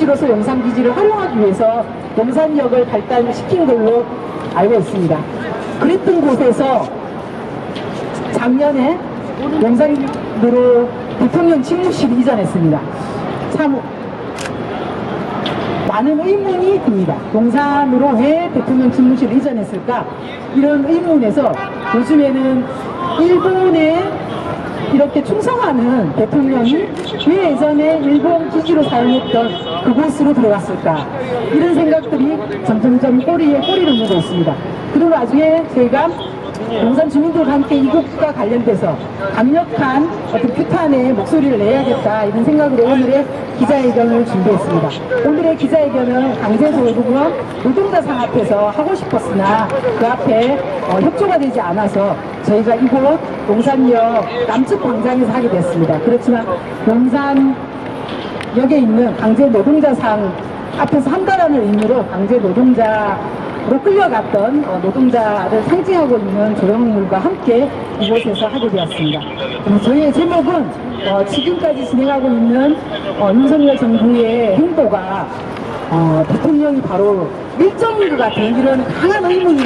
기지로서 용산기지를 활용하기 위해서 용산역을 발달시킨 걸로 알고 있습니다. 그랬던 곳에서 작년에 용산으로 대통령 집무실을 이전했습니다. 참 많은 의문이 듭니다. 용산으로 왜 대통령 집무실을 이전했을까? 이런 의문에서 요즘에는 일본에 이렇게 충성하는 대통령이 왜 예전에 일본 기지로 사용했던 그곳으로 들어갔을까? 이런 생각들이 점점점 꼬리에 꼬리를 물고 있습니다. 그리고 나중에 저희가 용산 주민들과 함께 이곳과 관련돼서 강력한 어떤 규탄의 목소리를 내야겠다 이런 생각으로 오늘의 기자회견을 준비했습니다. 오늘의 기자회견은 강제노동은 노동자상 앞에서 하고 싶었으나 그 앞에 협조가 되지 않아서 저희가 이곳 용산역 남측 광장에서 하게 됐습니다. 그렇지만 용산역에 있는 강제노동자상 앞에서 한다라는 의미로 강제노동자로 끌려갔던 노동자를 상징하고 있는 조형물과 함께 이곳에서 하게 되었습니다. 저희의 제목은 지금까지 진행하고 있는 윤석열 정부의 행보가 대통령이 바로 밀정인 것 같은 이런 강한 의문이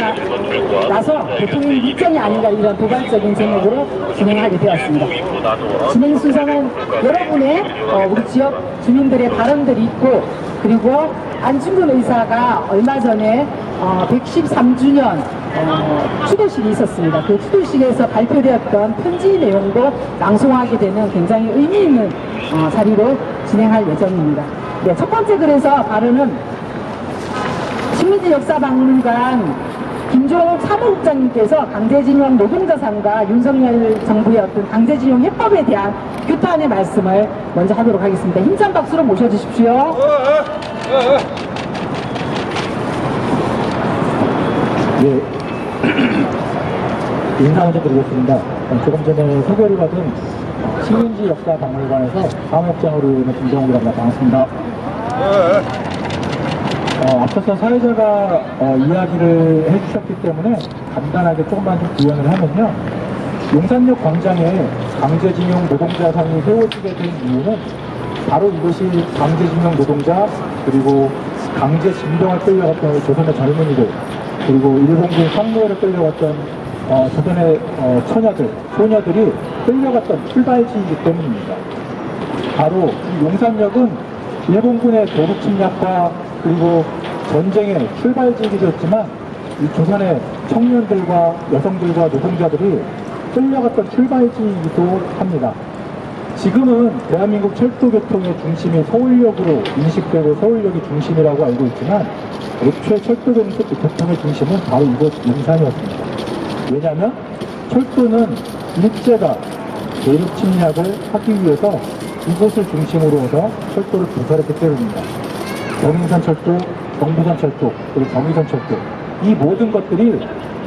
나서 대통령이 밀정이 아닌가 이런 도발적인 제목으로 진행하게 되었습니다. 진행 순서는 여러분의 우리 지역 주민들의 발언들이 있고 그리고 안중근 의사가 얼마 전에 113주년 추도식이 있었습니다. 그 추도식에서 발표되었던 편지 내용도 낭송하게 되는 굉장히 의미 있는 자리로 진행할 예정입니다. 네, 첫 번째 그래서 발언은 신민지 역사박물관 김종욱 사무국장님께서 강제징용 노동자상과 윤석열 정부의 어떤 강제징용 해법에 대한 규탄의 말씀을 먼저 하도록 하겠습니다. 힘찬 박수로 모셔주십시오. 네, 인사 먼저 드리겠습니다. 조금 전에 소개를 받은 신민지 역사박물관에서 사무국장으로 있는 김정욱이랍니다. 반갑습니다. 앞서서 사회자가 이야기를 해주셨기 때문에 간단하게 조금만 좀 구현을 하면요. 용산역 광장에 강제징용 노동자상이 세워지게 된 이유는 바로 이것이 강제징용 노동자 그리고 강제징병을 끌려갔던 조선의 젊은이들 그리고 일본군 상무에를 끌려갔던 조선의 처녀들, 소녀들이 끌려갔던 출발지이기 때문입니다. 바로 이 용산역은 일본군의 도륙 침략과 그리고 전쟁의 출발지이기도 했지만 이 조선의 청년들과 여성들과 노동자들이 끌려갔던 출발지이기도 합니다. 지금은 대한민국 철도교통의 중심이 서울역으로 인식되고 서울역이 중심이라고 알고 있지만 애초에 철도교통의 중심은 바로 이곳 용산이었습니다. 왜냐하면 철도는 일제가 대륙 침략을 하기 위해서 이곳을 중심으로 해서 철도를 부설했기 때문입니다. 경인선철도, 경부선철도, 그리고 경의선철도 이 모든 것들이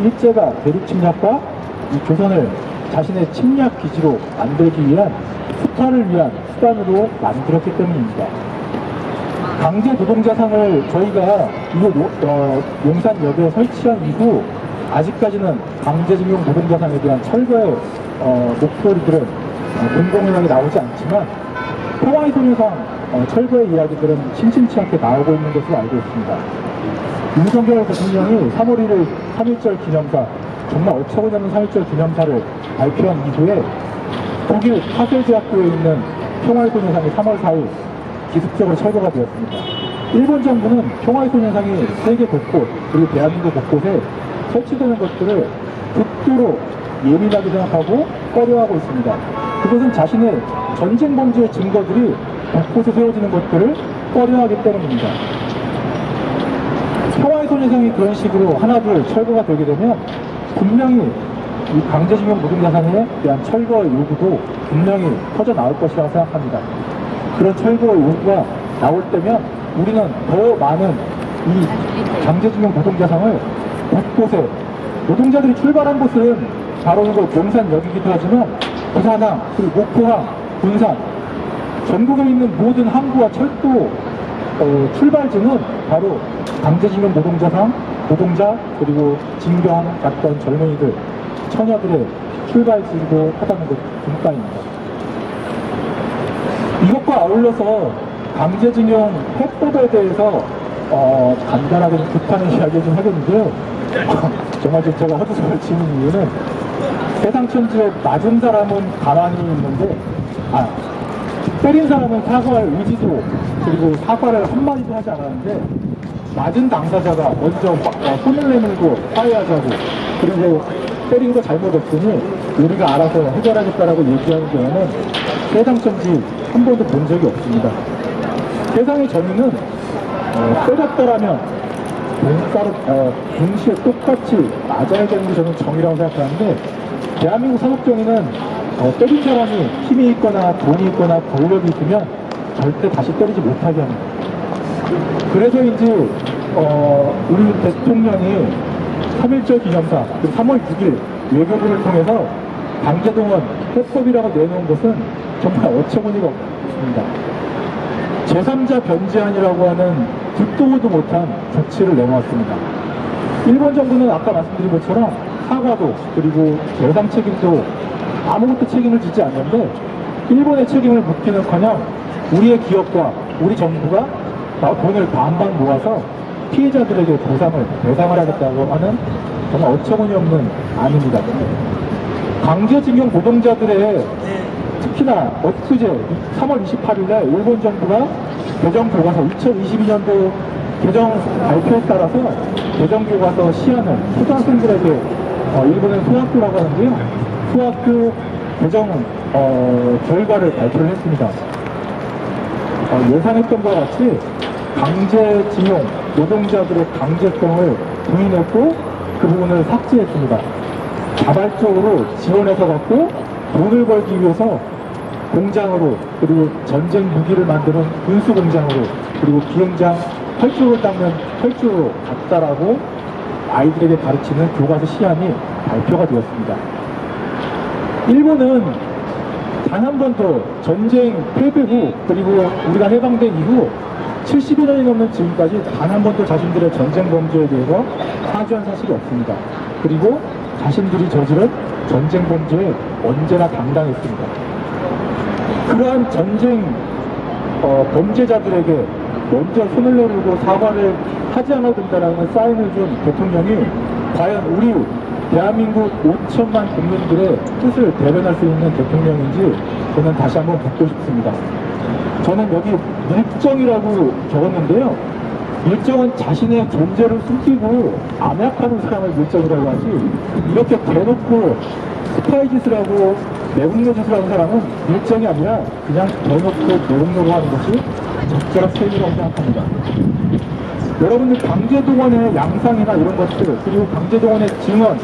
일제가 대륙 침략과 이 조선을 자신의 침략 기지로 만들기 위한 수탈을 위한 수단으로 만들었기 때문입니다. 강제 노동자상을 저희가 용산역에 설치한 이후 아직까지는 강제징용 노동자상에 대한 철거의 목소리들은 공공연하게 나오지 않지만 평화의 소녀상 철거의 이야기들은 심심치 않게 나오고 있는 것으로 알고 있습니다. 윤석열 대통령이 3월 1일 3.1절 기념사 정말 어처구니없는 3.1절 기념사를 발표한 이후에 독일 하셀대학교에 있는 평화의 소녀상이 3월 4일 기습적으로 철거가 되었습니다. 일본 정부는 평화의 소녀상이 세계 곳곳 그리고 대한민국 곳곳에 설치되는 것들을 극도로 예민하게 생각하고 꺼려하고 있습니다. 그것은 자신의 전쟁 범죄의 증거들이 곳곳에 세워지는 것들을 꺼려하기 때문입니다. 평화의 소녀상이 그런 식으로 하나둘 철거가 되게 되면 분명히 이 강제징용 노동자상에 대한 철거 요구도 분명히 터져나올 것이라고 생각합니다. 그런 철거 요구가 나올 때면 우리는 더 많은 이 강제징용 노동자상을 곳곳에 노동자들이 출발한 곳은 바로 이거 용산역이기도 하지만 부산항, 그리고 목포항, 군산 전국에 있는 모든 항구와 철도 출발지는 바로 강제징용 노동자상, 노동자 그리고 징병갔던 젊은이들, 처녀들의 출발지이기도 하다는 것 등가입니다. 이것과 아울러서 강제징용 해법에 대해서 간단하게 좀 비판의 이야기 좀 하겠는데요. 정말 좀 제가 헛웃음을 치는 이유는 세상 천지에 맞은 사람은 가만히 있는데 때린 사람은 사과할 의지도 그리고 사과를 한마디도 하지 않았는데 맞은 당사자가 먼저 손을 내밀고 화해하자고 그리고 때린 거 잘못했으니 우리가 알아서 해결하겠다라고 얘기하는 경우는 세상 천지 한 번도 본 적이 없습니다. 세상의 정의는 때렸더라면 동시에 똑같이 맞아야 되는 게 저는 정의라고 생각하는데 대한민국 사법정의는 때린 사람이 힘이 있거나 돈이 있거나 권력이 있으면 절대 다시 때리지 못하게 합니다. 그래서인지 우리 대통령이 3.1절 기념사 3월 6일 외교부를 통해서 강제동원 해법이라고 내놓은 것은 정말 어처구니가 없습니다. 제3자 변제안이라고 하는 듣도 보도 못한 조치를 내놓았습니다. 일본 정부는 아까 말씀드린 것처럼 사과도 그리고 배상 책임도 아무것도 책임을 지지 않는데 일본의 책임을 묻기는커녕 우리의 기업과 우리 정부가 돈을 반반 모아서 피해자들에게 배상을 하겠다고 하는 정말 어처구니 없는 안입니다. 강제징용 노동자들의 특히나 엊그제 3월 28일에 일본 정부가 개정교과서 2022년도 개정 발표에 따라서 개정교과서 시안을 초등학생들에게 일본은 소학교라고 하는데요. 소학교 개정 결과를 발표를 했습니다. 예상했던 것과 같이 강제징용 노동자들의 강제성을 부인했고 그 부분을 삭제했습니다. 자발적으로 지원해서 갖고 돈을 벌기 위해서 공장으로 그리고 전쟁 무기를 만드는 군수 공장으로 그리고 비행장 혈주를 닦는 혈주로 갔다라고 아이들에게 가르치는 교과서 시안이 발표가 되었습니다. 일본은 단 한 번도 전쟁 패배 후 그리고 우리가 해방된 이후 70여 년이 넘는 지금까지 단 한 번도 자신들의 전쟁 범죄에 대해서 사죄한 사실이 없습니다. 그리고 자신들이 저지른 전쟁 범죄에 언제나 당당했습니다. 그러한 전쟁 범죄자들에게 먼저 손을 내밀고 사과를 하지 않아도 된다는 사인을 준 대통령이 과연 우리 대한민국 5천만 국민들의 뜻을 대변할 수 있는 대통령인지 저는 다시 한번 묻고 싶습니다. 저는 여기 밀정이라고 적었는데요. 밀정은 자신의 존재를 숨기고 암약하는 사람을 밀정이라고 하지 이렇게 대놓고 스파이 짓을 하고 내국노 짓을 하는 사람은 밀정이 아니라 그냥 대놓고 내국노로 하는 것이 적절한 세계라고 생각합니다. 여러분들 강제동원의 양상이나 이런 것들 그리고 강제동원의 증언,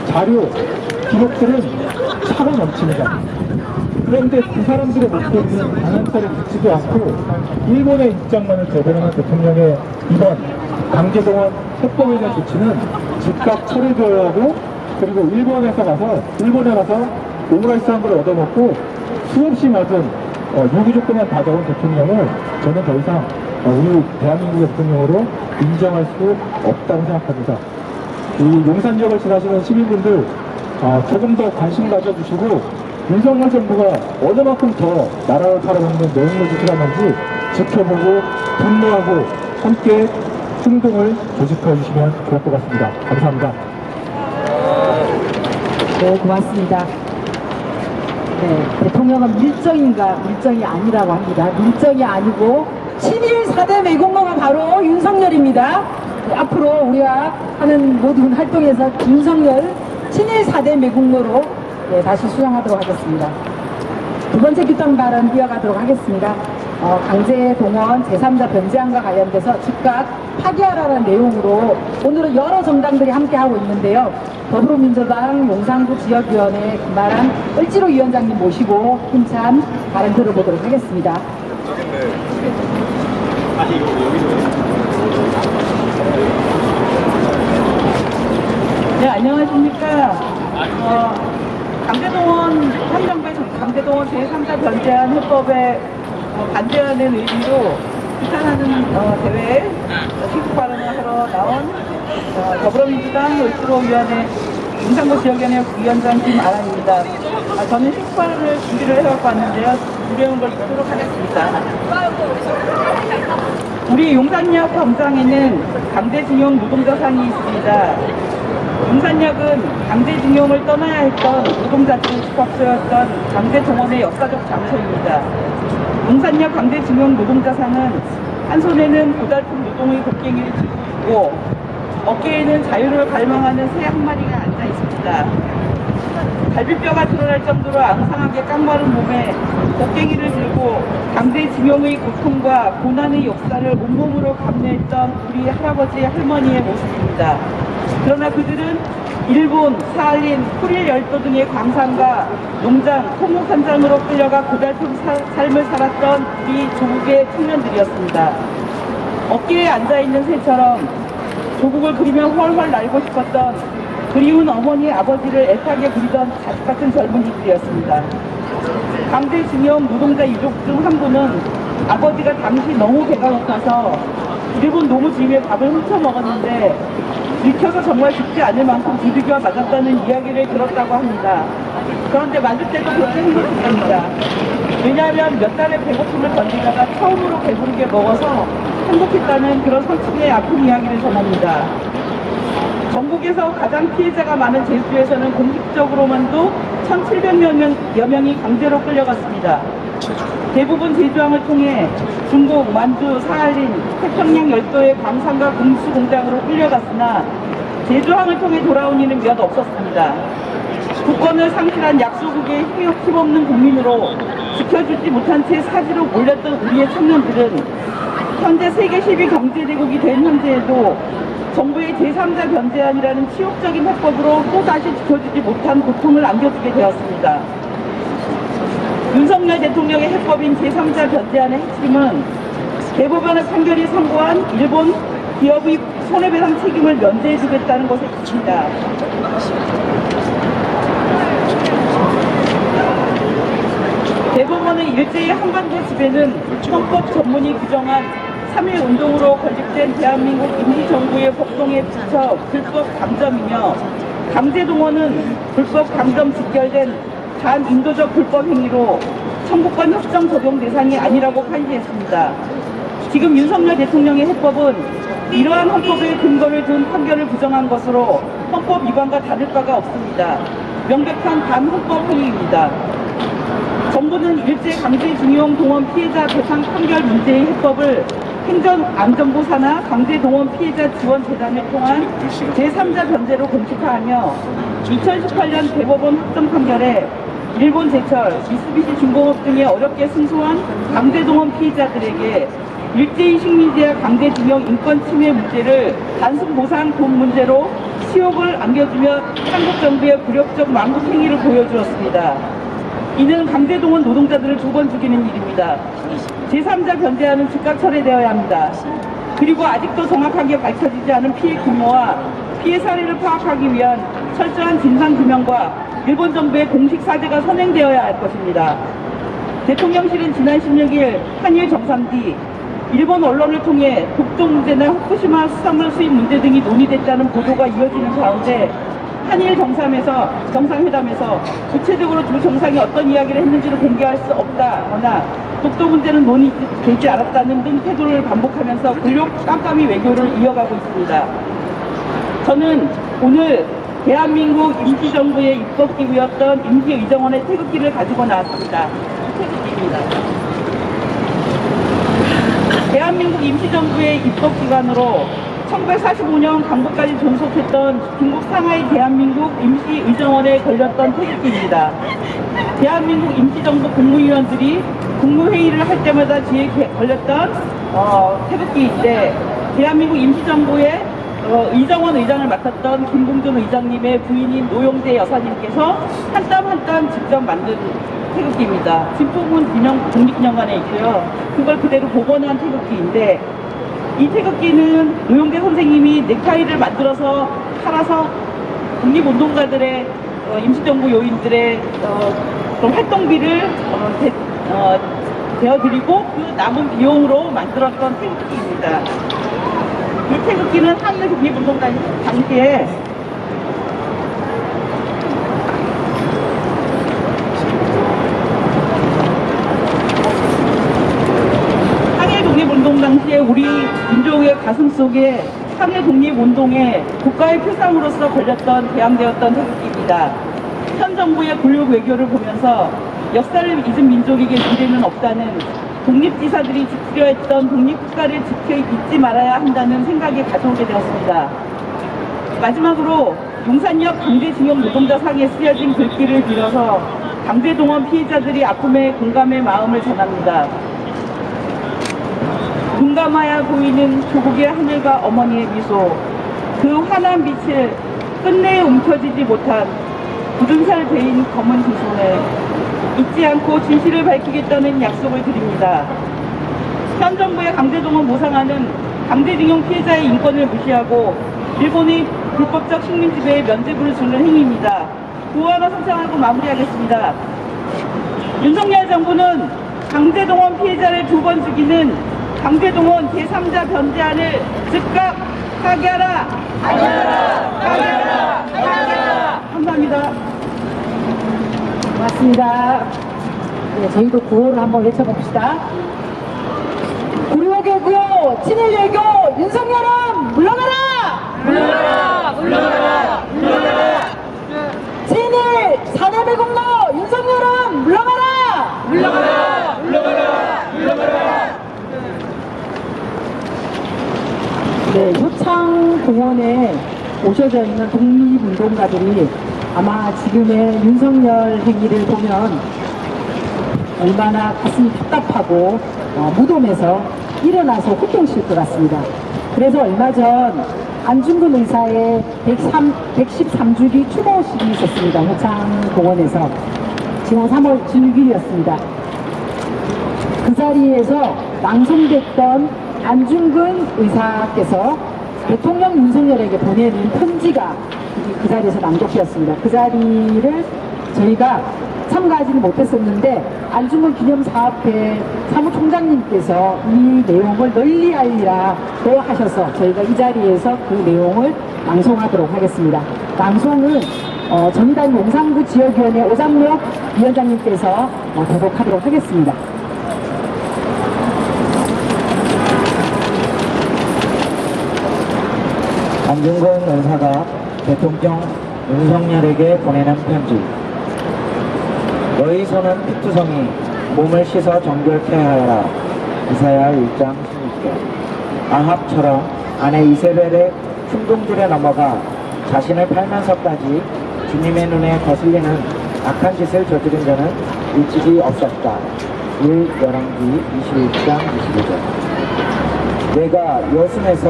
자료, 기록들은 차가 넘칩니다. 그런데 그 사람들의 목소리는 단 한 차례 듣지도 않고 일본의 입장만을 대변하는 대통령의 이번 강제동원 해법에 대한 조치는 즉각 철회되어야 하고 그리고 일본에 가서 오므라이스 한 걸 얻어먹고 수없이 맞은 요구 조건만 받아온 대통령을 저는 더 이상 우리 대한민국의 대통령으로 인정할 수 없다고 생각합니다. 이 용산 지역을 지나시는 시민분들 조금 더 관심 가져주시고 윤석열 정부가 어느 만큼 더 나라를 팔아먹는 내용을 짓을 하는지 지켜보고 분노하고 함께 행동을 조직해 주시면 좋을 것 같습니다. 감사합니다. 네, 고맙습니다. 네, 대통령은 밀정인가 밀정이 아니라고 합니다. 밀정이 아니고 친일 4대 매국노가 바로 윤석열입니다. 네, 앞으로 우리가 하는 모든 활동에서 윤석열 친일 4대 매국노로 네, 다시 수정하도록 하겠습니다. 두 번째 규탄 발언 이어가도록 하겠습니다. 강제동원 제3자 변제안과 관련돼서 즉각 파기하라는 내용으로 오늘은 여러 정당들이 함께하고 있는데요. 더불어민주당 용산구 지역위원회 김아람 을지로 위원장님 모시고 힘찬 발언 들어보도록 하겠습니다. 네, 안녕하십니까. 현 정부의 강제동원 제3자 변제안 해법에 반대하는 의미로 규탄하는 대회에 시국 발언을 하러 나온 더불어민주당 을지로 위원회 용산구 지역위원회 위원장 김아람입니다. 저는 슈퍼를 준비를 해갖고 왔는데요. 준비한 걸 읽도록 하겠습니다. 우리 용산역 광장에는 강제징용 노동자상이 있습니다. 용산역은 강제징용을 떠나야 했던 노동자들의 집합소였던 강제동원의 역사적 장소입니다. 용산역 강제징용 노동자상은 한 손에는 고달픈 노동의 곡괭이를 쥐고 있고 어깨에는 자유를 갈망하는 새 한 마리가 앉아 있습니다. 갈비뼈가 드러날 정도로 앙상하게 깡마른 몸에 곡괭이를 들고 강제징용의 고통과 고난의 역사를 온몸으로 감내했던 우리 할아버지 할머니의 모습입니다. 그러나 그들은 일본, 사할린, 쿠릴 열도 등의 광산과 농장, 토목 현장으로 끌려가 고달픈 삶을 살았던 우리 조국의 청년들이었습니다. 어깨에 앉아있는 새처럼 조국을 그리며 훨훨 날고 싶었던 그리운 어머니, 아버지를 애타게 그리던 자식 같은 젊은이들이었습니다. 강제징용 노동자 유족 중 한 분은 아버지가 당시 너무 배가 고파서 일본 노무주임의 밥을 훔쳐 먹었는데 들켜서 정말 죽지 않을 만큼 두들겨 맞았다는 이야기를 들었다고 합니다. 그런데 맞을 때도 그렇게 행복했답니다. 왜냐하면 몇 달의 배고픔을 견디다가 처음으로 배부르게 먹어서 행복했다는 그런 성층의 아픈 이야기를 전합니다. 전국에서 가장 피해자가 많은 제주에서는 공식적으로만도 1,700여 명이 강제로 끌려갔습니다. 대부분 제주항을 통해 중국, 만주, 사할린, 태평양 열도의 광산과 공수 공장으로 끌려갔으나 제주항을 통해 돌아온 이는 몇 없었습니다. 국권을 상실한 약소국의 힘없는 국민으로 지켜주지 못한 채 사지로 몰렸던 우리의 청년들은 현재 세계 10위 경제대국이 된 현재에도 정부의 제3자 변제안이라는 치욕적인 해법으로 또다시 지켜주지 못한 고통을 안겨주게 되었습니다. 윤석열 대통령의 해법인 제3자 변제안의 핵심은 대법원의 판결이 선고한 일본 기업의 손해배상 책임을 면제해주겠다는 것에 있습니다. 대법원의 일제히 한반도 지배는 헌법 전문이 규정한 3.1 운동으로 건립된 대한민국 임시정부의 폭동에 비춰 불법 감점이며 강제동원은 불법 감점 직결된 반인도적 불법 행위로 청구권 협정 적용 대상이 아니라고 판시했습니다. 지금 윤석열 대통령의 해법은 이러한 헌법의 근거를 둔 판결을 부정한 것으로 헌법 위반과 다를 바가 없습니다. 명백한 반헌법 행위입니다. 정부는 일제 강제징용 동원 피해자 배상 판결 문제의 해법을 행정안전부 산하 강제동원 피해자 지원재단을 통한 제3자 변제로 공식화하며 2018년 대법원 확정 판결에 일본 제철, 미쓰비시 중공업 등의 어렵게 승소한 강제동원 피해자들에게 일제히 식민지와 강제징용 인권 침해 문제를 단순 보상 돈 문제로 치욕을 안겨주며 한국 정부의 굴욕적 망국 행위를 보여주었습니다. 이는 강제동원 노동자들을 2번 죽이는 일입니다. 제3자 변제안은 즉각 철회되어야 합니다. 그리고 아직도 정확하게 밝혀지지 않은 피해 규모와 피해 사례를 파악하기 위한 철저한 진상규명과 일본 정부의 공식 사죄가 선행되어야 할 것입니다. 대통령실은 지난 16일 한일 정상 뒤 일본 언론을 통해 독도 문제나 후쿠시마 수산물 수입 문제 등이 논의됐다는 보도가 이어지는 가운데 한일 정상회담에서 구체적으로 두 정상이 어떤 이야기를 했는지를 공개할 수 없다거나 독도 문제는 논의되지 않았다는 등 태도를 반복하면서 굴욕 깜깜이 외교를 이어가고 있습니다. 저는 오늘 대한민국 임시정부의 입법기구였던 임시의정원의 태극기를 가지고 나왔습니다. 태극기입니다. 대한민국 임시정부의 입법기관으로 1945년 강북까지 존속했던 중국 상하이 대한민국 임시의정원에 걸렸던 태극기입니다. 대한민국 임시정부 국무위원들이 국무회의를 할 때마다 뒤에 걸렸던 태극기인데 대한민국 임시정부의 의정원 의장을 맡았던 김봉준 의장님의 부인인 노용재 여사님께서 한 땀 한 땀 직접 만든 태극기입니다. 진포군 국립기념관에 있고요. 그걸 그대로 복원한 태극기인데 이 태극기는 노용재 선생님이 넥타이를 만들어서 팔아서 국립운동가들의 임시정부 요인들의 그런 활동비를 대어드리고 그 남은 비용으로 만들었던 태극기입니다. 이 태극기는 한일 국립운동 당시에 우리 민족의 가슴 속에 항해 독립운동에 국가의 표상으로서 걸렸던 대항되었던 태극기입니다. 현 정부의 굴욕 외교를 보면서 역사를 잊은 민족에게 미래는 없다는, 독립지사들이 지키려 했던 독립국가를 잊지 말아야 한다는 생각이 가져오게 되었습니다. 마지막으로 용산역 강제징용 노동자 상에 쓰여진 글귀를 빌어서 강제동원 피해자들이 아픔에 공감의 마음을 전합니다. 눈 감아야 보이는 조국의 하늘과 어머니의 미소, 그 환한 빛을 끝내 움켜쥐지 못한 굳은 살 베인 검은 두 손을 잊지 않고 진실을 밝히겠다는 약속을 드립니다. 현 정부의 강제동원 모상하는 강제징용 피해자의 인권을 무시하고 일본의 불법적 식민지배에 면죄부를 주는 행위입니다. 구호 하나 선창하고 마무리하겠습니다. 윤석열 정부는 강제동원 피해자를 2번 죽이는 강제동원 제3자 변제안을 즉각 타결하라! 타결하라! 감사합니다. 고맙습니다. 네, 저희도 구호를 한번 외쳐봅시다. 굴욕의 구호, 친일외교, 윤석열은 물러가라! 물러가라! 물러가라! 물러가라! 친일 사대배 공로, 윤석열은 물러가라! 물러가라! 물러가라! 물러가라! 네, 효창공원에 오셔져 있는 독립운동가들이 아마 지금의 윤석열 행위를 보면 얼마나 가슴이 답답하고 무덤에서 일어나서 호통칠 것 같습니다. 그래서 얼마 전 안중근 의사의 113주기 추모식이 있었습니다. 효창공원에서 지난 3월 16일이었습니다. 그 자리에서 낭송됐던 안중근 의사께서 대통령 윤석열에게 보내는 편지가 그 자리에서 낭독되었습니다. 그 자리를 저희가 참가하지는 못했었는데 안중근 기념사업회 사무총장님께서 이 내용을 널리 알리라고 하셔서 저희가 이 자리에서 그 내용을 낭송하도록 하겠습니다. 낭송은 정의당 용산구 지역위원회 오장록 위원장님께서 대독하도록 하겠습니다. 안중근 의사가 대통령 윤석열에게 보내는 편지. 너희 손은 피투성이, 몸을 씻어 정결케 하여라. 이사야 1장 16절. 아합처럼 아내 이세벨의 충동질에 넘어가 자신을 팔면서까지 주님의 눈에 거슬리는 악한 짓을 저지른 자는 일찍이 없었다. 1 열왕기 21장 25절. 내가 여순에서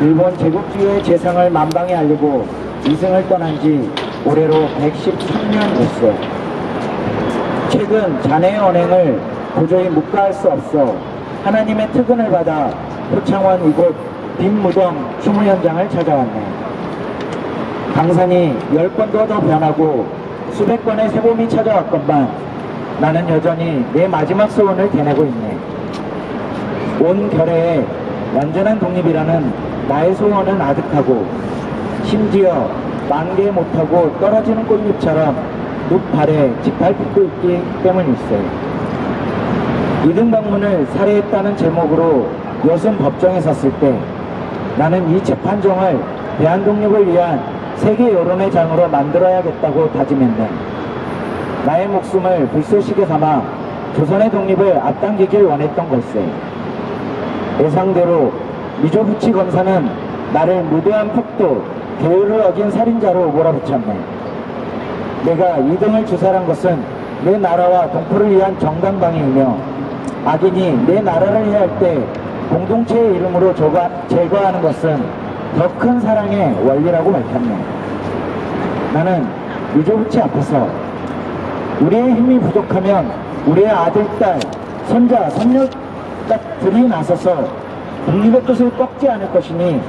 일본 제국주의의 재상을 만방에 알리고 이승을 떠난 지 올해로 113년일세. 최근 자네의 언행을 도저히 묵과할 수 없어 하나님의 특은을 받아 효창원 이곳 빈무덤 추모 현장을 찾아왔네. 강산이 10번도 더 변하고 수백 번의 새봄이 찾아왔건만 나는 여전히 내 마지막 소원을 되내고 있네. 온 결의에 완전한 독립이라는 나의 소원은 아득하고 심지어 만개 못하고 떨어지는 꽃잎처럼 눕발에 짓밟히고 있기 때문일세. 이등방문을 살해했다는 제목으로 여순 법정에 섰을 때 나는 이 재판정을 대한독립을 위한 세계 여론의 장으로 만들어야겠다고 다짐했네. 나의 목숨을 불쏘시개 삼아 조선의 독립을 앞당기길 원했던 걸세. 예상대로 미조부치 검사는 나를 무대한 폭도, 계율을 어긴 살인자로 몰아붙였네. 내가 2등을 주살한 것은 내 나라와 동포를 위한 정당방위이며 악인이 내 나라를 해할 때 공동체의 이름으로 제거하는 것은 더 큰 사랑의 원리라고 밝혔네. 나는 미조부치 앞에서 우리의 힘이 부족하면 우리의 아들, 딸, 손자, 손녀들이 나서서 독립의 뜻을 꺾지 않을 것이니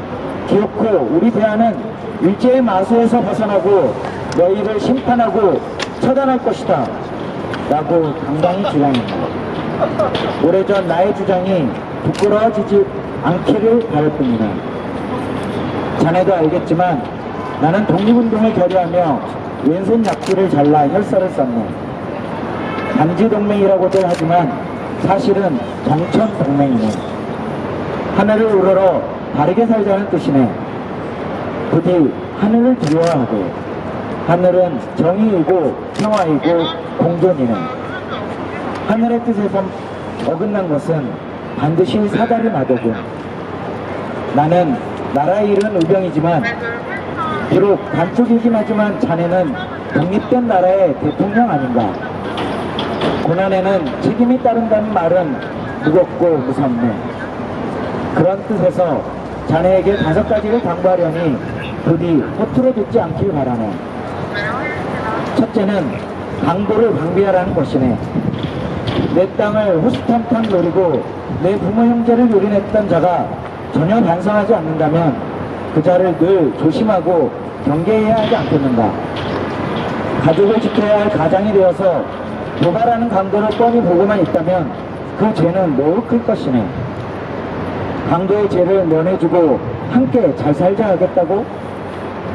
기어코 우리 대안은 일제의 마수에서 벗어나고 너희를 심판하고 처단할 것이다 라고 당당히 주장했다. 오래전 나의 주장이 부끄러워지지 않기를 바랄 뿐이다. 자네도 알겠지만 나는 독립운동을 결의하며 왼손 약지를 잘라 혈서를 썼네. 단지동맹이라고들 하지만 사실은 정천동맹이네. 하늘을 우러러 바르게 살자는 뜻이네. 부디 하늘을 두려워하고 하늘은 정의이고 평화이고 공존이네. 하늘의 뜻에서 어긋난 것은 반드시 사달이 나더군. 나는 나라의 일은 의병이지만 비록 반쪽이긴 하지만 자네는 독립된 나라의 대통령 아닌가. 고난에는 책임이 따른다는 말은 무겁고 무섭네. 그런 뜻에서 자네에게 5가지를 당부하려니 부디 허투루 듣지 않길 바라네. 첫째는 강도를 방비하라는 것이네. 내 땅을 호시탐탐 노리고 내 부모 형제를 요린했던 자가 전혀 반성하지 않는다면 그 자를 늘 조심하고 경계해야 하지 않겠는가. 가족을 지켜야 할 가장이 되어서 도발하는 강도를 뻔히 보고만 있다면 그 죄는 매우 클 것이네. 강도의 죄를 면해주고 함께 잘 살자 하겠다고?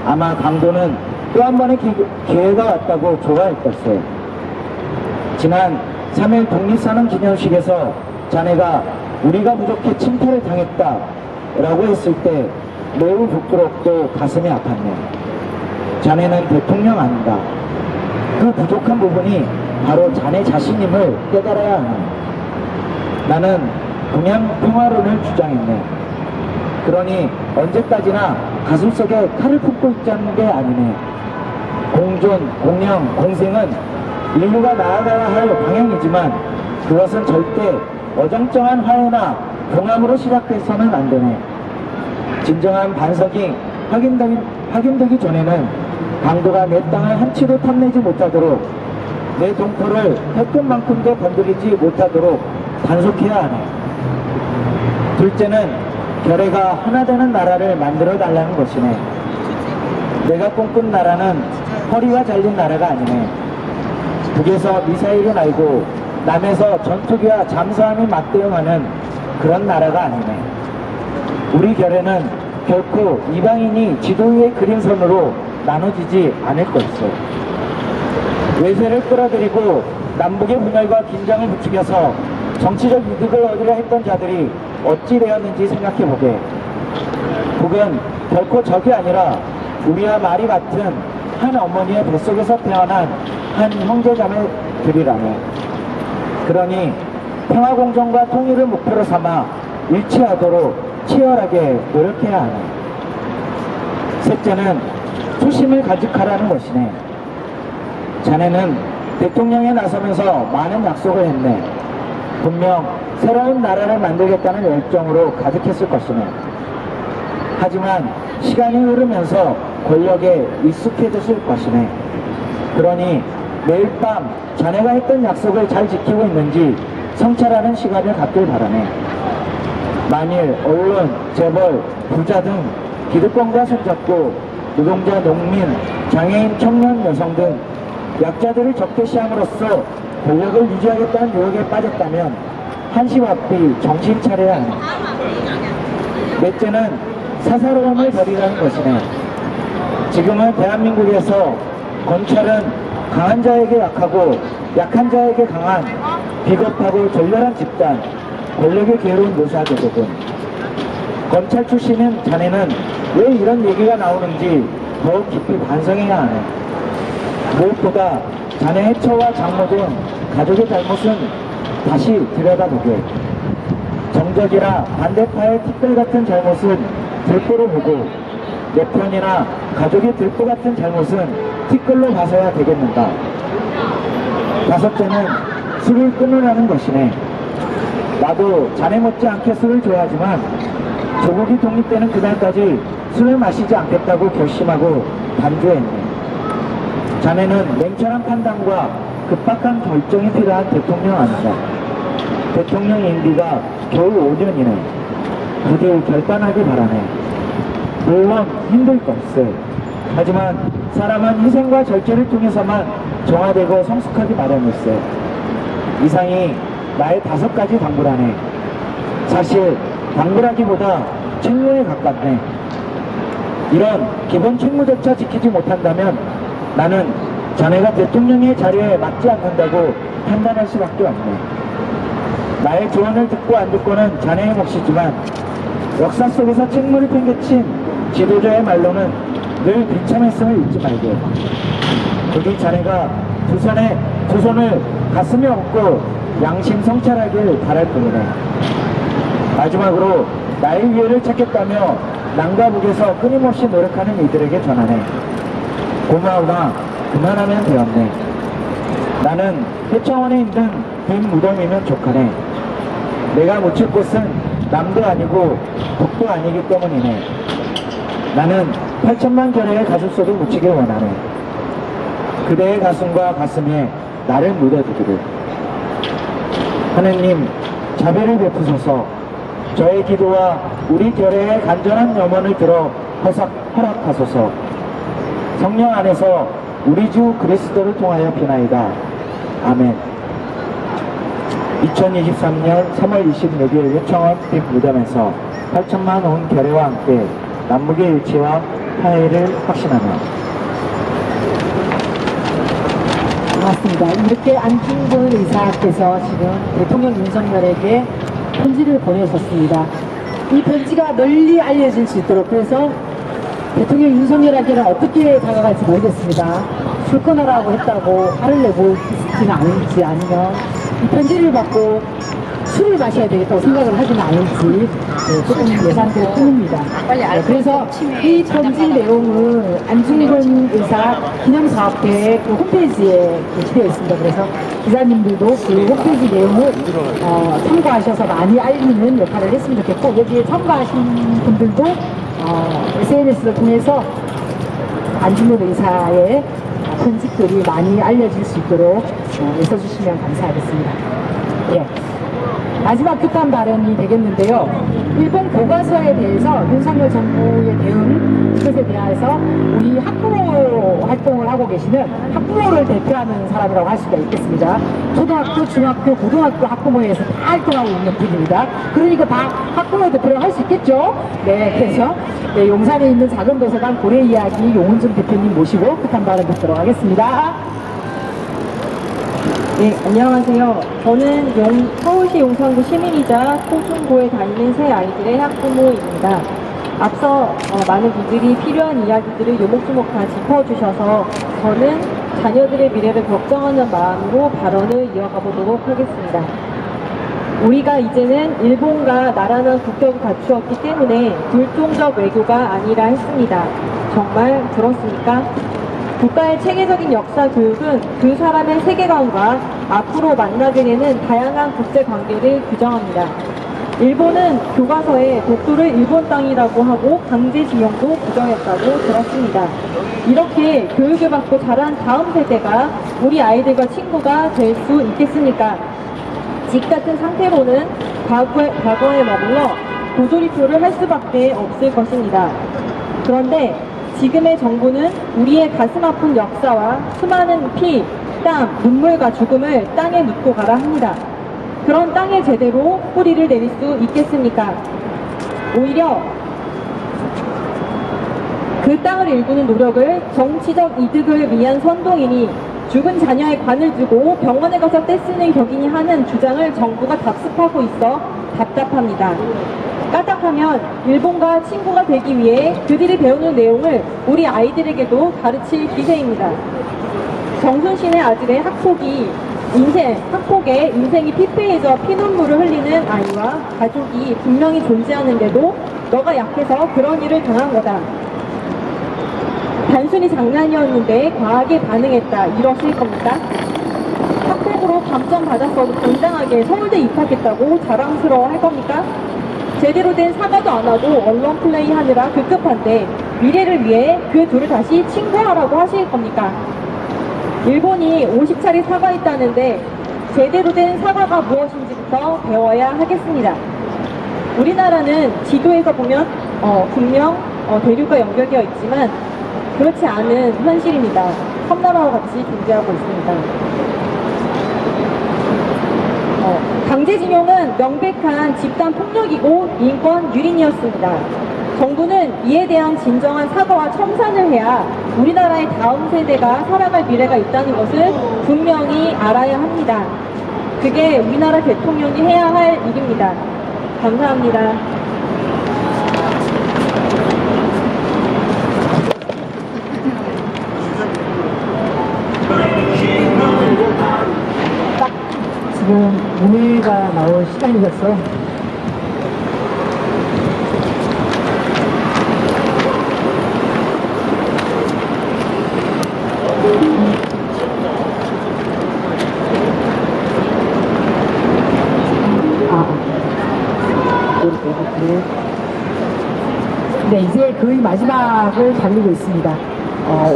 아마 강도는 또 한 번의 기회가 왔다고 좋아할 것세. 지난 3일 독립선언 기념식에서 자네가 우리가 부족해 침탈을 당했다 라고 했을 때 매우 부끄럽고 가슴이 아팠네. 자네는 대통령 아닌가. 그 부족한 부분이 바로 자네 자신임을 깨달아야 하네. 나는 그냥 평화론을 주장했네. 그러니 언제까지나 가슴속에 칼을 품고 있자는 게 아니네. 공존, 공영, 공생은 인류가 나아가야 할 방향이지만 그것은 절대 어정쩡한 화해나 봉합으로 시작돼서는 안 되네. 진정한 반석이 확인되기 전에는 강도가 내 땅을 한치도 탐내지 못하도록 내 동포를 혈통만큼도 건드리지 못하도록 단속해야 하네. 둘째는 결의가 하나 되는 나라를 만들어 달라는 것이네. 내가 꿈꾼 나라는 허리가 잘린 나라가 아니네. 북에서 미사일을 날고 남에서 전투기와 잠수함이 맞대응하는 그런 나라가 아니네. 우리 결의는 결코 이방인이 지도 위에 그린 선으로 나눠지지 않을 것이오. 외세를 끌어들이고 남북의 분열과 긴장을 부추겨서 정치적 이득을 얻으려 했던 자들이 어찌 되었는지 생각해보게. 북은 결코 적이 아니라 우리와 말이 같은 한 어머니의 뱃속에서 태어난 한 형제자매들이라네. 그러니 평화공존과 통일을 목표로 삼아 일치하도록 치열하게 노력해야 하네. 셋째는 초심을 가득하라는 것이네. 자네는 대통령에 나서면서 많은 약속을 했네. 분명 새로운 나라를 만들겠다는 열정으로 가득했을 것이네. 하지만 시간이 흐르면서 권력에 익숙해졌을 것이네. 그러니 매일 밤 자네가 했던 약속을 잘 지키고 있는지 성찰하는 시간을 갖길 바라네. 만일 언론, 재벌, 부자 등 기득권과 손잡고 노동자, 농민, 장애인, 청년, 여성 등 약자들을 적대시함으로써 권력을 유지하겠다는 유혹에 빠졌다면 한시와피 정신 차려야 하네. 넷째는 사사로움을 버리라는 것이네. 지금은 대한민국에서 검찰은 강한 자에게 약하고 약한 자에게 강한 비겁하고 졸렬한 집단, 권력의 괴로운 묘사되거든. 검찰 출신인 자네는 왜 이런 얘기가 나오는지 더욱 깊이 반성해야 하네. 무엇보다 자네의 처와 장모 등 가족의 잘못은 다시 들여다보게. 정적이나 반대파의 특별 같은 잘못은 들보로 보고 내 편이나 가족의 들보 같은 잘못은 티끌로 봐서야 되겠는가. 다섯째는 술을 끊으라는 것이네. 나도 자네 못지않게 술을 좋아하지만 조국이 독립되는 그날까지 술을 마시지 않겠다고 결심하고 단조했네. 자네는 냉철한 판단과 급박한 결정이 필요한 대통령 아닌가. 대통령 임기가 겨우 5년이네. 부디 결단하기 바라네. 물론 힘들 것세. 하지만 사람은 희생과 절제를 통해서만 정화되고 성숙하기 마련일세. 이상이 나의 5가지 당부라네. 사실 당부라기보다 책무에 가깝네. 이런 기본 책무조차 지키지 못한다면 나는 자네가 대통령의 자리에 맞지 않는다고 판단할 수밖에 없네. 나의 조언을 듣고 안 듣고는 자네의 몫이지만 역사 속에서 책무를 팽개친 지도자의 말로는 늘 비참했음을 잊지 말게. 부디 자네가 두 손을 가슴에 얹고 양심 성찰하길 바랄 뿐이네. 마지막으로 나의 위해를 찾겠다며 남과 북에서 끊임없이 노력하는 이들에게 전하네. 고마우나 그만하면 되었네. 나는 해창원에 있는 빈 무덤이면 족하네. 내가 묻힐 곳은 남도 아니고 북도 아니기 때문이네. 나는 8천만 결의 가슴속에 묻히길 원하네. 그대의 가슴과 가슴에 나를 묻어두기를. 하느님, 자비를 베푸소서. 저의 기도와 우리 결의의 간절한 염원을 들어 허락하소서. 성령 안에서 우리 주 그리스도를 통하여 비나이다. 아멘. 2023년 3월 26일 요청원 빈 무덤에서 8천만 온 결의와 함께 남북의 일치와 화해를 확신하며. 맞습니다. 이렇게 안중근 의사께서 지금 대통령 윤석열에게 편지를 보내셨습니다. 이 편지가 널리 알려질 수 있도록, 그래서 대통령 윤석열에게는 어떻게 다가갈지 모르겠습니다. 술 끊어라고 했다고 화를 내고 있지는 않을지, 아니면 이 편지를 받고 술을 마셔야 되겠다고 생각을 하지는 않을지 조금 예상될 뿐입니다. 그래서 이 편지 내용은 안중근 의사 기념사업회 그 홈페이지에 게시되어 있습니다. 그래서 기자님들도 그 홈페이지 내용을 참고하셔서 많이 알리는 역할을 했으면 좋겠고, 여기에 참가하신 분들도 SNS를 통해서 안중근 의사의 편집들이 많이 알려질 수 있도록 애써주시면 감사하겠습니다. 예. 마지막 끝단 발언이 되겠는데요. 일본 교과서에 대해서 윤석열 정부의 대응, 이것에 대해서 우리 학부모 활동을 하고 계시는 학부모를 대표하는 사람이라고 할 수가 있겠습니다. 초등학교, 중학교, 고등학교 학부모회에서 다 활동하고 있는 분입니다. 그러니까 다 학부모 대표를 할 수 있겠죠? 네, 그래서 용산에 있는 작은 도서관 고래 이야기 용은준 대표님 모시고 끝단 발언 듣도록 하겠습니다. 네, 안녕하세요. 저는 서울시 용산구 시민이자 초중고에 다니는 세 아이들의 학부모입니다. 앞서 많은 분들이 필요한 이야기들을 요목조목 다 짚어주셔서 저는 자녀들의 미래를 걱정하는 마음으로 발언을 이어가 보도록 하겠습니다. 우리가 이제는 일본과 나라는 국격을 갖추었기 때문에 불통적 외교가 아니라 했습니다. 정말 들었습니까? 국가의 체계적인 역사 교육은 그 사람의 세계관과 앞으로 만나게 되는 다양한 국제 관계를 규정합니다. 일본은 교과서에 독도를 일본 땅이라고 하고 강제징용도 부정했다고 들었습니다. 이렇게 교육을 받고 자란 다음 세대가 우리 아이들과 친구가 될 수 있겠습니까? 직 같은 상태로는 과거에 머물러 도돌이표를 할 수밖에 없을 것입니다. 그런데 지금의 정부는 우리의 가슴 아픈 역사와 수많은 피, 땀, 눈물과 죽음을 땅에 묻고 가라 합니다. 그런 땅에 제대로 뿌리를 내릴 수 있겠습니까? 오히려 그 땅을 일구는 노력을 정치적 이득을 위한 선동이니 죽은 자녀의 관을 두고 병원에 가서 떼쓰는 격이니 하는 주장을 정부가 답습하고 있어 답답합니다. 까딱하면 일본과 친구가 되기 위해 그들이 배우는 내용을 우리 아이들에게도 가르칠 기세입니다. 정순신의 아들의 학폭에 인생이 피폐해져 피눈물을 흘리는 아이와 가족이 분명히 존재하는데도 너가 약해서 그런 일을 당한 거다. 단순히 장난이었는데 과하게 반응했다. 이러실 겁니까? 학폭으로 감점받았어도 당당하게 서울대 입학했다고 자랑스러워 할 겁니까? 제대로 된 사과도 안 하고 언론 플레이 하느라 급급한데 미래를 위해 그 둘을 다시 친구하라고 하실 겁니까? 일본이 50차례 사과했다는데 제대로 된 사과가 무엇인지부터 배워야 하겠습니다. 우리나라는 지도에서 보면 분명 대륙과 연결되어 있지만 그렇지 않은 현실입니다. 섬나라와 같이 존재하고 있습니다. 강제징용은 명백한 집단 폭력이고 인권 유린이었습니다. 정부는 이에 대한 진정한 사과와 청산을 해야 우리나라의 다음 세대가 살아갈 미래가 있다는 것을 분명히 알아야 합니다. 그게 우리나라 대통령이 해야 할 일입니다. 감사합니다. 다니셨어. 네, 이제 거의 마지막을 달리고 있습니다.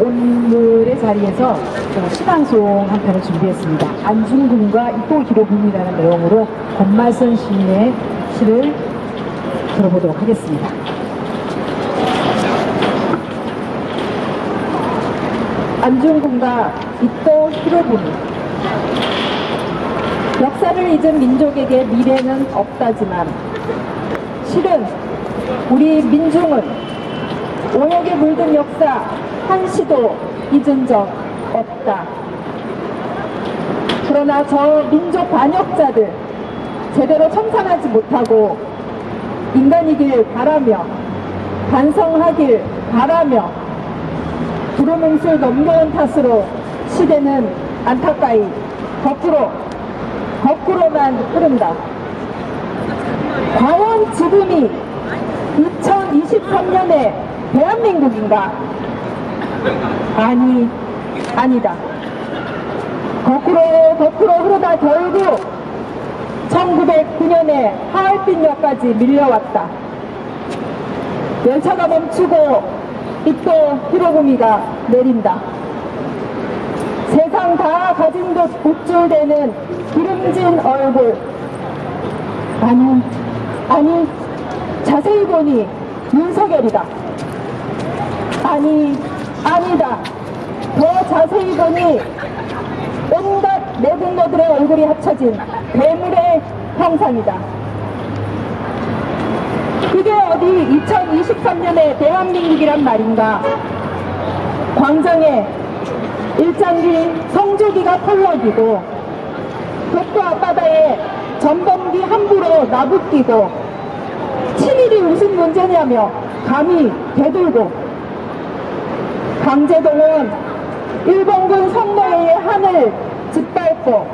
오늘의 자리에서 시방송 한 편을 준비했습니다. 안중근과 이토 히로부미라는 내용으로 권말선 시인의 시를 들어보도록 하겠습니다. 안중근과 이토 히로부미. 역사를 잊은 민족에게 미래는 없다지만 실은 우리 민중은 오역에 물든 역사 한시도 잊은 적 없다. 그러나 저 민족 반역자들 제대로 청산하지 못하고 인간이길 바라며 반성하길 바라며 두루뭉술 넘겨온 탓으로 시대는 안타까이 거꾸로만 흐른다. 과연 지금이 2023년의 대한민국인가? 아니다. 거꾸로 흐르다 결국 1909년에 하얼빈역까지 밀려왔다. 열차가 멈추고 이토 히로부미가 내린다. 세상 다 가진 듯 우쭐대는 기름진 얼굴. 아니, 자세히 보니 윤석열이다. 아니다. 더 자세히 보니 온갖 내분노들의 얼굴이 합쳐진 괴물의 형상이다. 그게 어디 2023년의 대한민국이란 말인가? 광장에 일장기 성조기가 펄럭이고 독도 앞바다에 전범기 함부로 나부끼고 친일이 무슨 문제냐며 감히 되돌고 강제동원 일본군 선노예의 한을 짓밟고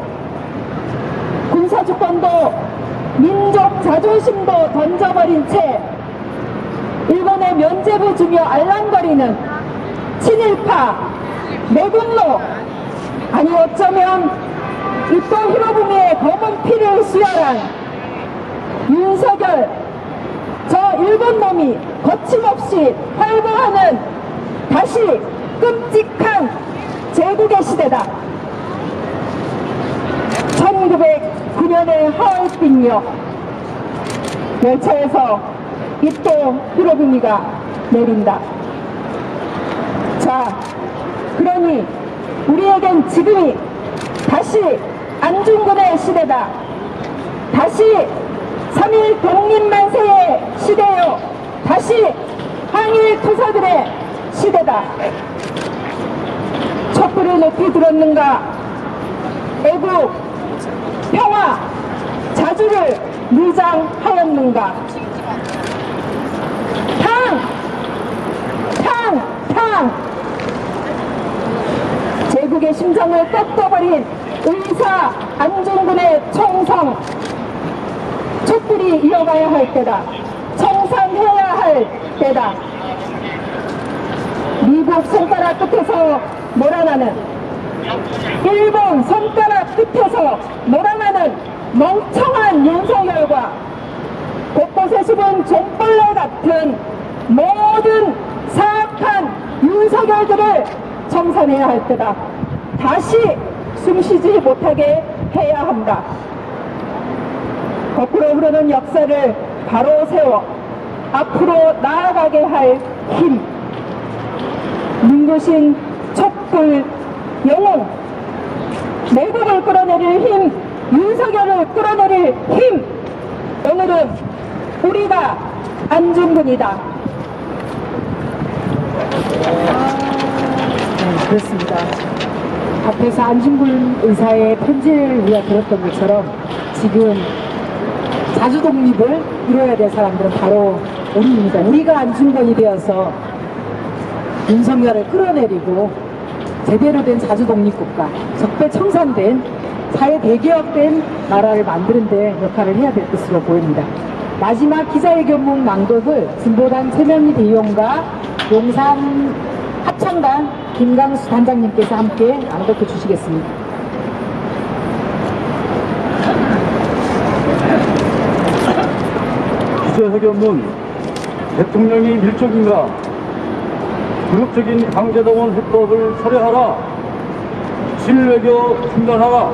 군사주권도 민족 자존심도 던져버린 채 일본의 면죄부 주며 알랑거리는 친일파 매국노, 아니 어쩌면 이토 히로부미의 검은 피를 수혈한 윤석열, 저 일본 놈이 거침없이 활보하는 다시 끔찍한 제국의 시대다. 1909년의 하얼빈역 열차에서 이토 히로부미가 내린다. 자, 그러니 우리에겐 지금이 다시 안중근의 시대다. 다시 3.1 독립만세의 시대요. 다시 항일 투사들의 시대다. 촛불을 높이 들었는가? 애국, 평화, 자주를 무장하였는가? 탕! 제국의 심장을 꺾어버린 의사 안중근의 총성, 촛불이 이어가야 할 때다. 청산해야 할 때다. 미국 손가락 끝에서 몰아나는, 일본 손가락 끝에서 몰아나는 멍청한 윤석열과 곳곳에 숨은 종벌레 같은 모든 사악한 윤석열들을 청산해야 할 때다. 다시 숨쉬지 못하게 해야 한다. 거꾸로 흐르는 역사를 바로 세워 앞으로 나아가게 할 힘, 눈부신 촛불 영웅, 내국을 끌어내릴 힘, 윤석열을 끌어내릴 힘. 오늘은 우리가 안중근이다. 네, 그렇습니다. 앞에서 안중근 의사의 편지를 우리가 들었던 것처럼 지금 자주독립을 이뤄야 될 사람들은 바로 우리입니다. 우리가 안중근이 되어서 윤석열을 끌어내리고 제대로 된 자주독립국가, 적폐청산된 사회 대기업된 나라를 만드는 데 역할을 해야 될 것으로 보입니다. 마지막 기자회견문 낭독을 진보단 최명희 대의원과 용산 합창단 김강수 단장님께서 함께 낭독해 주시겠습니다. 기자회견문 대통령이 밀족인가 굴욕적인 강제동원 해법을 철회하라 친외교 중단하라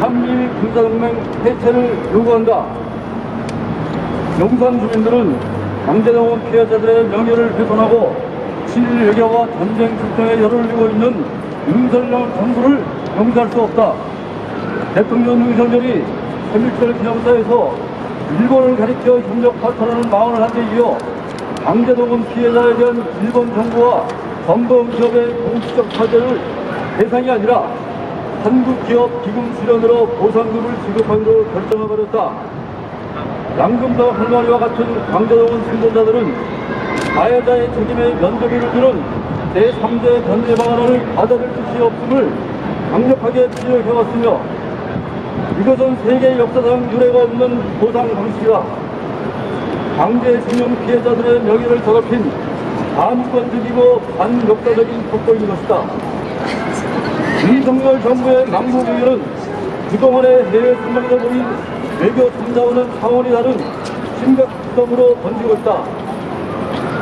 한미 군사동맹 해체를 요구한다. 용산 주민들은 강제동원 피해자들의 명예를 훼손하고 친일외교와 전쟁 출동에 열을 내고 있는 윤석열 정부를 용서할 수 없다. 대통령 윤석열이 3.1절 기념사에서 일본을 가리켜 협력 파트너라는 망언을 한 데 이어 강제동원 피해자에 대한 일본 정부와 전범 기업의 공식적 사죄를 대상이 아니라 한국 기업 기금 수련으로 보상금을 지급하기로 결정해버렸다. 양금당 할머니와 같은 강제동원 생존자들은 가해자의 책임에 면죄비를 주는 제3대 변제 방안을 받아들일 뜻이 없음을 강력하게 지적해왔으며 이것은 세계 역사상 유례가 없는 보상 방식이다. 강제징용 피해자들의 명예를 더럽힌 반권적이고 반역사적인 폭도인 것이다. 윤석열 정부의 망국행위는 그동안의 해외 선박에서 보인 외교 참사와는 차원이 다른 심각성으로 번지고 있다.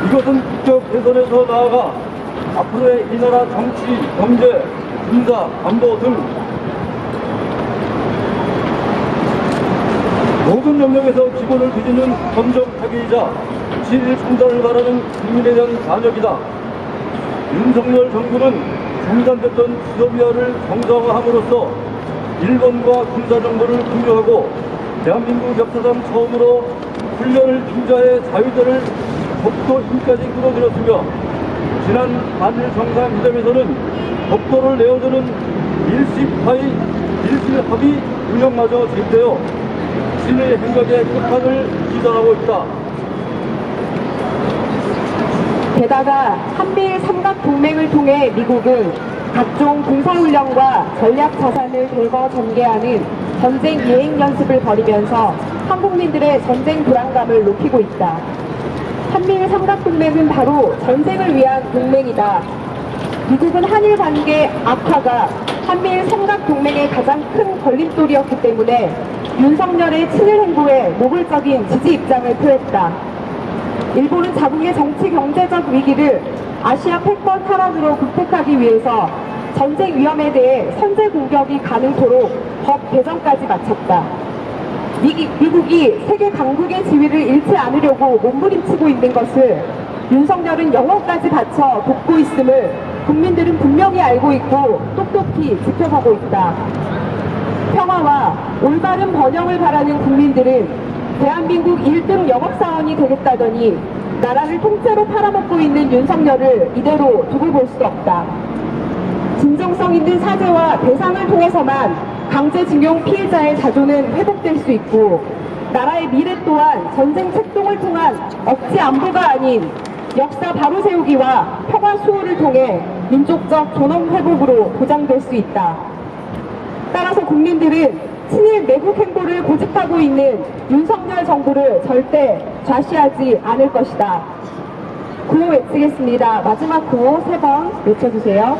이것은 국적 개선에서 나아가 앞으로의 이 나라 정치, 경제, 군사, 안보 등 모든 영역에서 기본을 뒤지는 검정 타격이자 친일 충돌을 바라는 국민에 대한 반역이다. 윤석열 정부는 중단됐던 지소미아를 정상화함으로써 일본과 군사정보를 공유하고 대한민국 역사상 처음으로 훈련을 빙자해 자위대를 독도인까지 끌어들였으며 지난 한일 정상회담에서는 독도를 내어주는 일실합의 운영마저 제기되어 친일 행각의 끝판을 기전하고 있다. 게다가 한미일 삼각동맹을 통해 미국은 각종 군사훈련과 전략자산을 돌거 전개하는 전쟁 예행 연습을 벌이면서 한국민들의 전쟁 불안감을 높이고 있다. 한미일 삼각동맹은 바로 전쟁을 위한 동맹이다. 미국은 한일 관계 악화가 한미일 삼각동맹의 가장 큰 걸림돌이었기 때문에 윤석열의 친일 행보에 노골적인 지지 입장을 표했다. 일본은 자국의 정치 경제적 위기를 아시아 패권 탈환으로 극복하기 위해서 전쟁 위험에 대해 선제 공격이 가능토록 법 개정까지 마쳤다. 미국이 세계 강국의 지위를 잃지 않으려고 몸부림치고 있는 것을 윤석열은 영혼까지 바쳐 돕고 있음을 국민들은 분명히 알고 있고 똑똑히 지켜보고 있다. 평화와 올바른 번영을 바라는 국민들은 대한민국 1등 영업사원이 되겠다더니 나라를 통째로 팔아먹고 있는 윤석열을 이대로 두고 볼 수 없다. 진정성 있는 사죄와 배상을 통해서만 강제징용 피해자의 자존은 회복될 수 있고 나라의 미래 또한 전쟁 책동을 통한 억지 안보가 아닌 역사 바로 세우기와 평화 수호를 통해 민족적 존엄 회복으로 보장될 수 있다. 따라서 국민들은 친일 매국 행보를 고집하고 있는 윤석열 정부를 절대 좌시하지 않을 것이다. 구호 외치겠습니다. 마지막 구호 3번 외쳐주세요.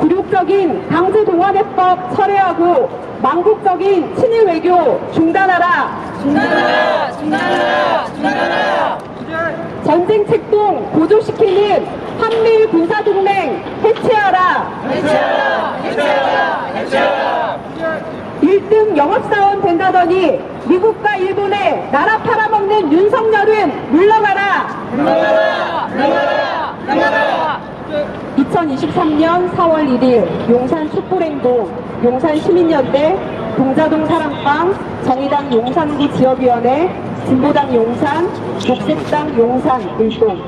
굴욕적인 강제동원해법 철회하고 망국적인 친일 외교 중단하라. 중단하라. 중단하라. 중단하라. 전쟁 책동 고조시키는 한미일 군사동맹 해체하라. 해체하라. 해체하라. 해체하라. 1등 영업사원 된다더니 미국과 일본에 나라 팔아먹는 윤석열은 물러가라. 물러가라. 물러가라. 물러가라. 2023년 4월 1일 용산 촛불행동, 용산시민연대, 동자동 사랑방, 정의당 용산구 지역위원회, 진보당 용산, 녹색당 용산 일동.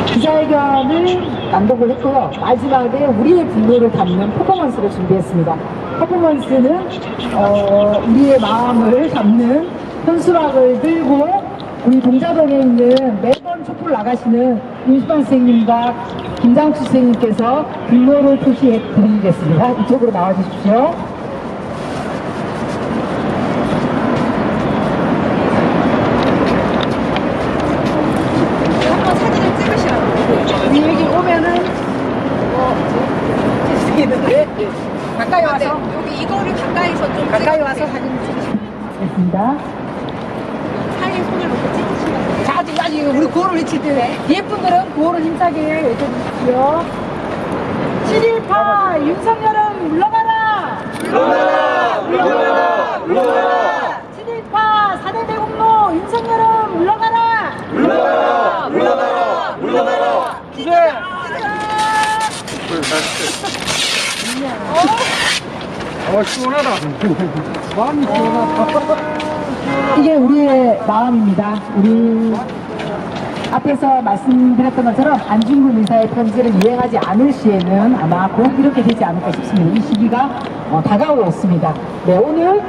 기자회견을 낭독을 했고요. 마지막에 우리의 분노를 담는 퍼포먼스를 준비했습니다. 퍼포먼스는 우리의 마음을 담는 현수막을 들고 우리 동자동에 있는 매번 촛불 나가시는 윤수만 선생님과 김장욱 선생님께서 분노를 표시해 드리겠습니다. 이쪽으로 나와 주십시오. 한번 사진을 찍으시라고. 우리 여기 오면은 있는데 가까이 와서 여기 이거를 가까이서 좀 가까이 와서 사진 찍겠습니다. 사진 손을 놓고 찍으시면 돼요. 자, 아직 우리 구호를 외칠 때 예쁜들은 구호를 힘차게 외쳐주십시오. 7.18 윤석열은 물러가라! 물러가라! 물러가라! 물러가라! 7.18 4대 대공로 윤석열은 물러가라! 물러가라! 물러가라! 물러가라! 주제! 이게 우리의 마음입니다. 우리 앞에서 말씀드렸던 것처럼 안중근 의사의 편지를 이행하지 않을 시에는 아마 곧 이렇게 되지 않을까 싶습니다. 이 시기가 다가오고 있습니다. 네, 오늘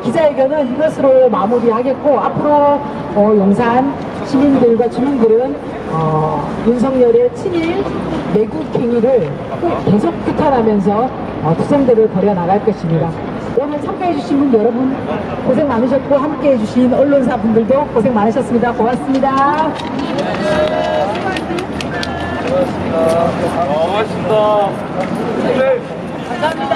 기자회견은 이것으로 마무리하겠고 앞으로 용산 시민들과 주민들은 윤석열의 친일 매국 행위를 꼭 계속 규탄하면서 투쟁들을 벌여나갈 것입니다. 오늘 참가해주신 분 여러분 고생 많으셨고 함께해주신 언론사 분들도 고생 많으셨습니다. 고맙습니다. 고맙습니다. 감사합니다.